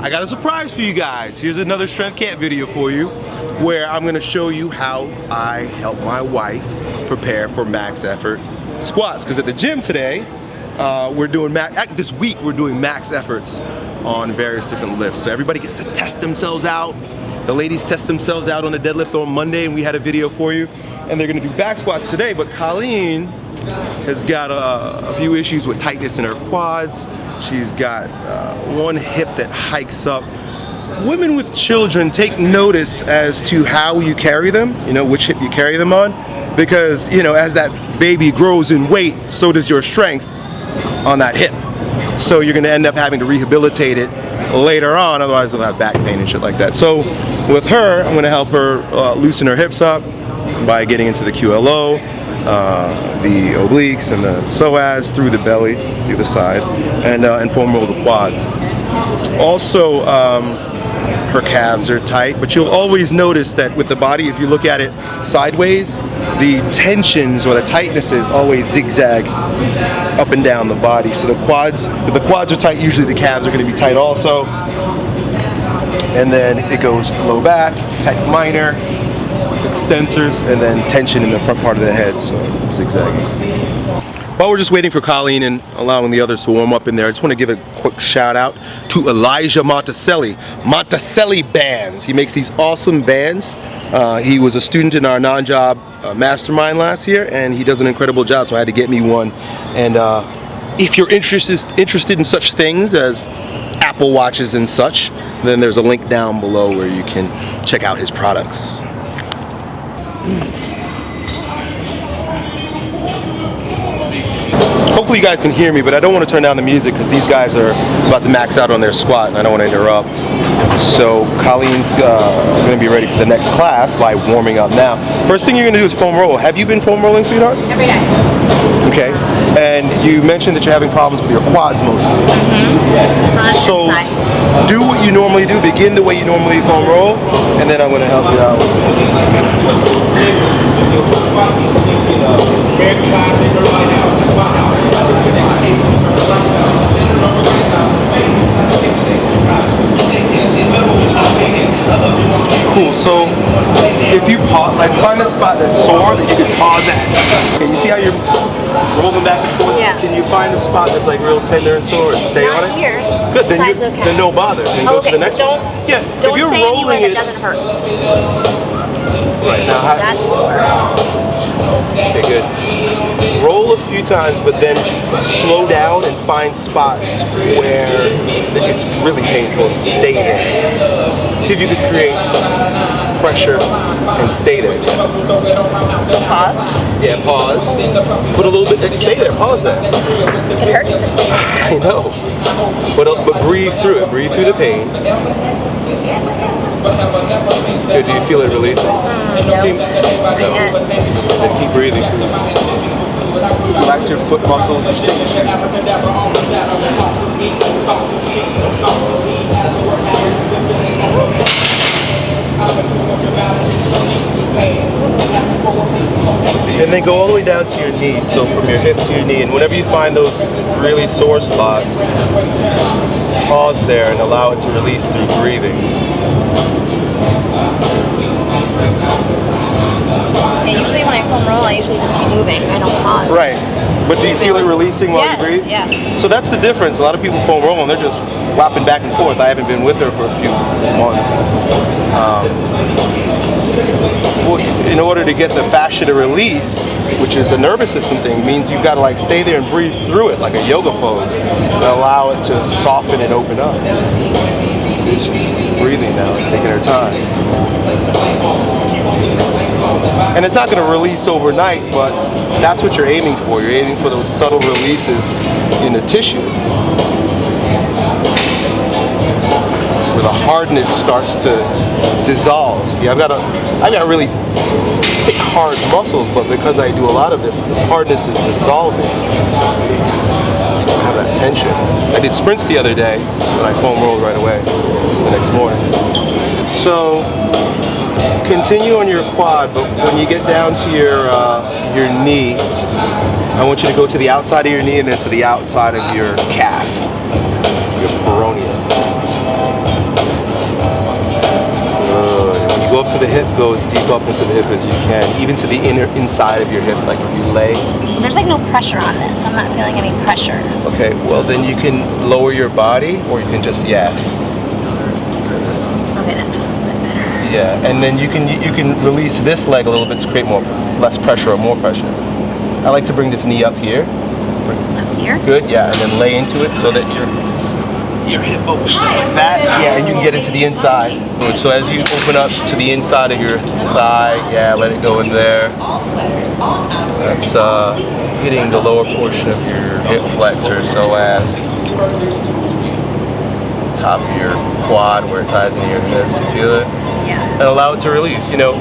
I got a surprise for you guys. Here's another Strength Camp video for you where I'm gonna show you how I help my wife prepare for max effort squats. Because at the gym today, this week we're doing max efforts on various different lifts. So everybody gets to test themselves out. The ladies test themselves out on the deadlift on Monday, and we had a video for you. And they're gonna do back squats today, but Colleen has got a few issues with tightness in her quads. She's got one hip that hikes up. Women with children, take notice as to how you carry them, you know, which hip you carry them on, because, you know, as that baby grows in weight, so does your strength on that hip. So you're gonna end up having to rehabilitate it later on, otherwise we'll have back pain and shit like that. So with her, I'm gonna help her loosen her hips up by getting into the QLO, the obliques and the psoas through the belly, through the side, and foam roll the quads. Also, her calves are tight, but you'll always notice that with the body, if you look at it sideways, the tensions or the tightnesses always zigzag up and down the body. So the quads, if the quads are tight, usually the calves are going to be tight also. And then it goes low back, pec minor, extensors, and then tension in the front part of the head, so zigzagging. While we're just waiting for Colleen and allowing the others to warm up in there, I just want to give a quick shout out to Elijah Monticelli. Monticelli Bands. He makes these awesome bands. He was a student in our non-job mastermind last year, and he does an incredible job, so I had to get me one. And if you're interested in such things as Apple Watches and such, then there's a link down below where you can check out his products. Hopefully you guys can hear me, but I don't want to turn down the music because these guys are about to max out on their squat and I don't want to interrupt. So Colleen's going to be ready for the next class by warming up now. First thing you're going to do is foam roll. Have you been foam rolling, sweetheart? Every day. Okay. And you mentioned that you're having problems with your quads mostly. Mm-hmm. So do what you normally do. Begin the way you normally foam roll, and then I'm going to help you out. Cool, so if you pause, like find a spot that's sore that you can pause at. Okay, you see how you're rolling back and forth? Yeah. Can you find a spot that's like real tender and sore and stay on it? Not here. Good, then, Okay. then don't bother. Then go to the next one. Yeah, Don't if you're say anywhere rolling that doesn't hurt. Right, now That's sore. okay, good. Roll a few times, but then slow down and find spots where it's really painful and stay there. See if you can create pressure and stay there. So pause. Yeah, pause. Put a little bit, stay there, pause there. It hurts to stay. I know. But breathe through it, breathe through the pain. Good, do you feel it releasing? See? No. Then keep breathing through it. Relax your foot muscles. Just take it. And then go all the way down to your knees. So from your hip to your knee. And whenever you find those really sore spots, pause there and allow it to release through breathing. Yeah, usually when I foam roll, I usually just keep moving. I don't pause. Right. But do you feel it releasing while you breathe? Yeah. So that's the difference. A lot of people foam roll and they're just whopping back and forth. I haven't been with her for a few months. Well, in order to get the fascia to release, which is a nervous system thing, means you've got to like stay there and breathe through it like a yoga pose and allow it to soften and open up. She's breathing now and taking her time. And it's not going to release overnight, but that's what you're aiming for. You're aiming for those subtle releases in the tissue, where the hardness starts to dissolve. See, I've got really thick, hard muscles, but because I do a lot of this, the hardness is dissolving. I have that tension. I did sprints the other day, and I foam rolled right away the next morning. So continue on your quad, but when you get down to your knee, I want you to go to the outside of your knee and then to the outside of your calf, your peroneum. hip, go as deep up into the hip as you can, even to the inside of your hip, like if you lay. There's like no pressure on this. I'm not feeling any pressure. Okay, well then you can lower your body, or you can just, yeah. Okay, that feels a bit better. Yeah, and then you can release this leg a little bit to create less pressure or more pressure. I like to bring this knee up here. Up here? Good, yeah, and then lay into it so that your hip opens up like that. Yeah, and you can get into the inside. So as you open up to the inside of your thigh, yeah, let it go in there. That's hitting the lower portion of your hip flexor, so as top of your quad where it ties into your hips. You feel it? Yeah. And allow it to release. You know,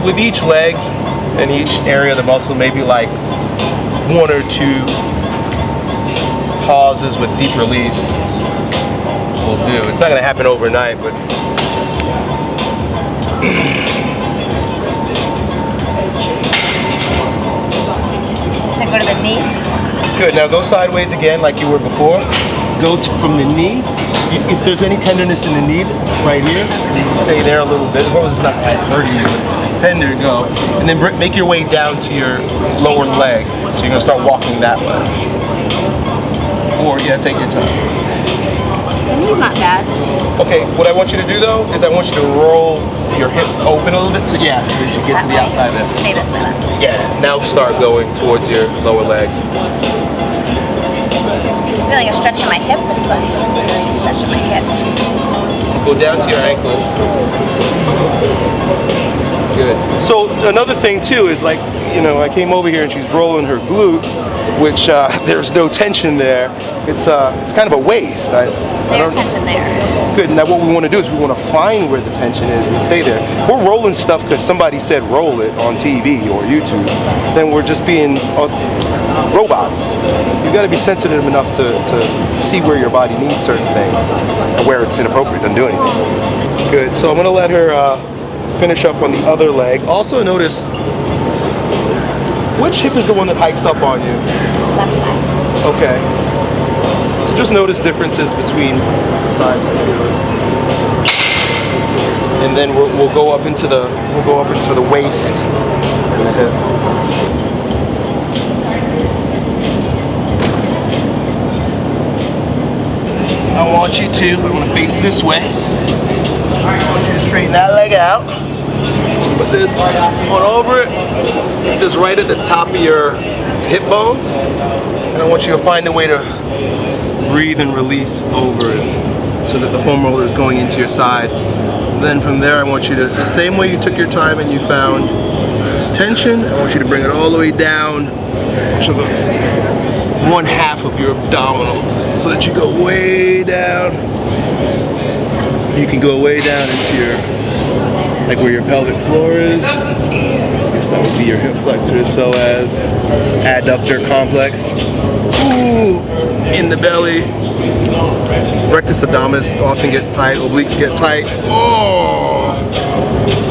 with each leg and each area of the muscle, maybe like 1 or 2 pauses with deep release will do. It's not going to happen overnight, but Does that go to the knee? good. Now go sideways again like you were before. Go from the knee. If there's any tenderness in the knee, right here, stay there a little bit. As long as it's not hurting you, it's tender, go. And then make your way down to your lower leg. So you're going to start walking that way. Or, yeah, take your time. The knee's not bad. Okay, what I want you to do though, is I want you to roll your hip open a little bit. So yeah, so that you get to the outside of it. Stay this way then. Yeah, now start going towards your lower legs. I feel like I'm stretching my hip this way. I'm stretching my hip. Go down to your ankle. Good. So another thing too is like, you know, I came over here and she's rolling her glute, which there's no tension there. It's kind of a waste. There's tension there. Good. Now what we want to do is we want to find where the tension is and stay there. If we're rolling stuff because somebody said roll it on TV or YouTube, then we're just being robots. You got to be sensitive enough to see where your body needs certain things and where it's inappropriate. Doesn't do anything. Good. So I'm going to let her finish up on the other leg. Also notice, which hip is the one that hikes up on you? Left side. Okay. So just notice differences between the sides of the and then we'll go up into the waist and the hip. I want you to face this way. I want you to straighten that leg out. Put this on over it. Put this right at the top of your hip bone. And I want you to find a way to breathe and release over it so that the foam roller is going into your side. Then from there, I want you to, the same way you took your time and you found tension, I want you to bring it all the way down to the 1/2 of your abdominals so that you go way down. You can go way down into your, like where your pelvic floor is. I guess that would be your hip flexors, so as adductor complex. Ooh, in the belly. Rectus abdominis often gets tight, obliques get tight. Oh!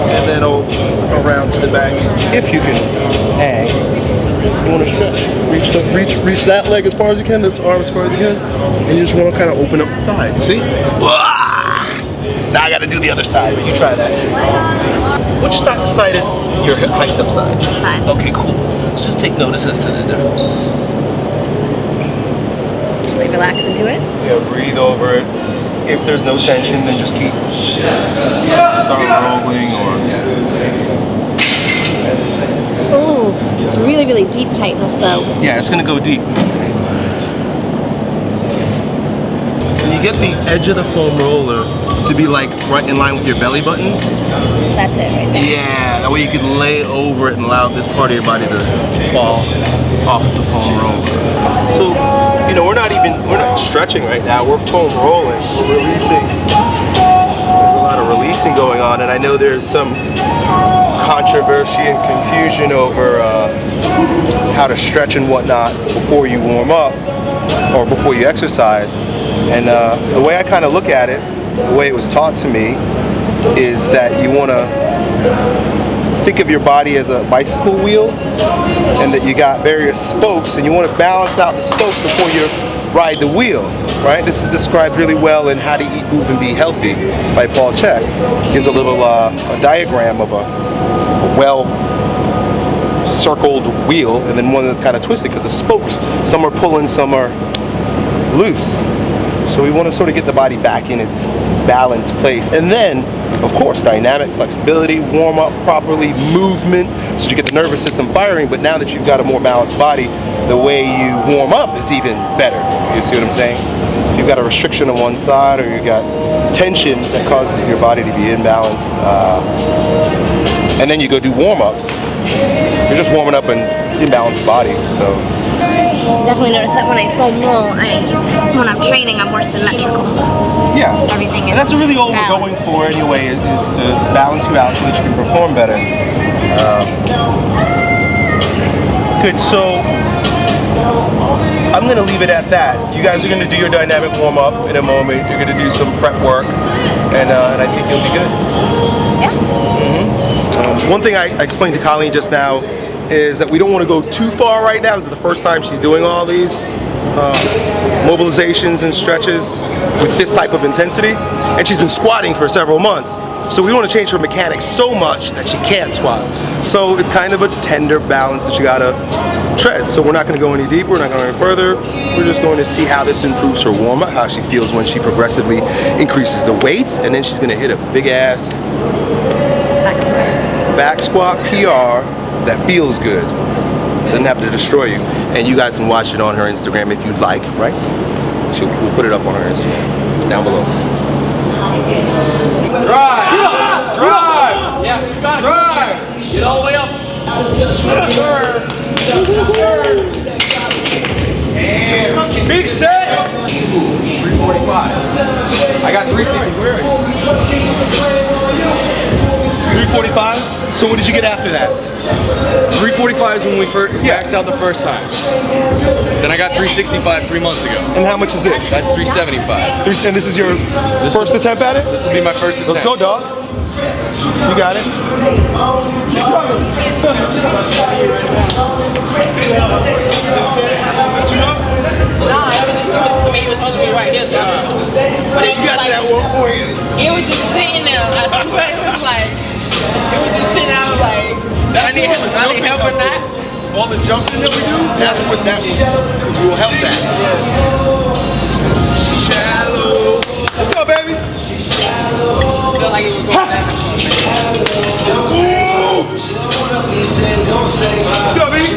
And then around to the back, if you can hang. You want to stretch. Reach that leg as far as you can, this arm as far as you can, and you just want to kind of open up the side. See? Now I got to do the other side, but you try that. Which side is your hiked up side? This side. Okay, cool. So just take notice as to the difference. Usually relax into it. Yeah, breathe over it. If there's no tension, then just keep start rolling or. Oh, it's really, really deep tightness though. Yeah, it's gonna go deep. When you get the edge of the foam roller to be like right in line with your belly button. That's it right there. Yeah, that way you can lay over it and allow this part of your body to fall off the foam roller. So, you know, we're not stretching right now, we're foam rolling, we're releasing. There's a lot of releasing going on, and I know there's some controversy and confusion over how to stretch and whatnot before you warm up or before you exercise. And the way I kind of look at it, the way it was taught to me, is that you want to think of your body as a bicycle wheel, and that you got various spokes, and you want to balance out the spokes before you're ride the wheel, right? This is described really well in How to Eat, Move, and Be Healthy by Paul Chek. Gives a little a diagram of a well circled wheel, and then one that's kind of twisted because the spokes, some are pulling, some are loose. So we want to sort of get the body back in its balanced place. And then, of course, dynamic flexibility, warm up properly, movement, so you get the nervous system firing. But now that you've got a more balanced body, the way you warm up is even better. You see what I'm saying? If you've got a restriction on one side, or you've got tension that causes your body to be imbalanced, and then you go do warm-ups, you're just warming up an imbalanced body. So Definitely notice that when I foam roll, when I'm training, I'm more symmetrical. yeah, Everything is and that's really all we're going balanced. for anyway, is to balance you out so that you can perform better. Good, so I'm gonna leave it at that. You guys are gonna do your dynamic warm-up in a moment. You're gonna do some prep work, and I think you'll be good. Yeah. One thing I explained to Colleen just now is that we don't want to go too far right now. This is the first time she's doing all these mobilizations and stretches with this type of intensity, and she's been squatting for several months. So we don't want to change her mechanics so much that she can't squat. So it's kind of a tender balance that you gotta tread. So we're not going to go any deeper, we're not going to go any further. We're just going to see how this improves her warm-up, how she feels when she progressively increases the weights, and then she's going to hit a big ass back squat PR that feels good. Doesn't have to destroy you. And you guys can watch it on her Instagram if you'd like, right? We'll put it up on her Instagram down below. Drive! Drive! Yeah, you got it. Drive! Get all the way up. And big set! 345. I got 360. 345? So what did you get after that? 345 is when we first maxed out the first time. Then I got 365 3 months ago. And how much is this? That's 375. And this is your first attempt at it? This will be my first attempt. Let's go, dog. You got it. It was supposed to be right here, so. But it You got to that one point. It was just sitting there. I swear it was like, it was just sitting there. I was like, I need help with that. All the jumping that we do, that's what that will help that. Shallow. Let's go, baby. Felt like it was going back. Go, baby.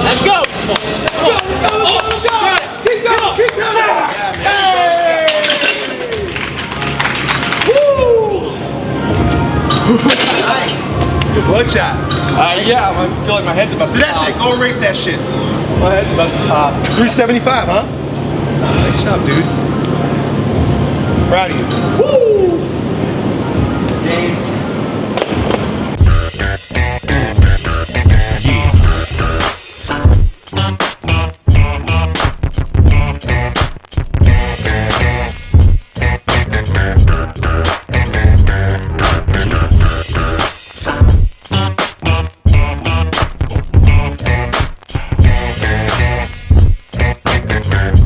Let's go. Keep going. Hey! Woo! Good blood shot. Yeah, I feel like my head's about to So that's pop. it. Go erase that shit. My head's about to pop. 375, huh? Nice job, dude. Proud of you. Woo!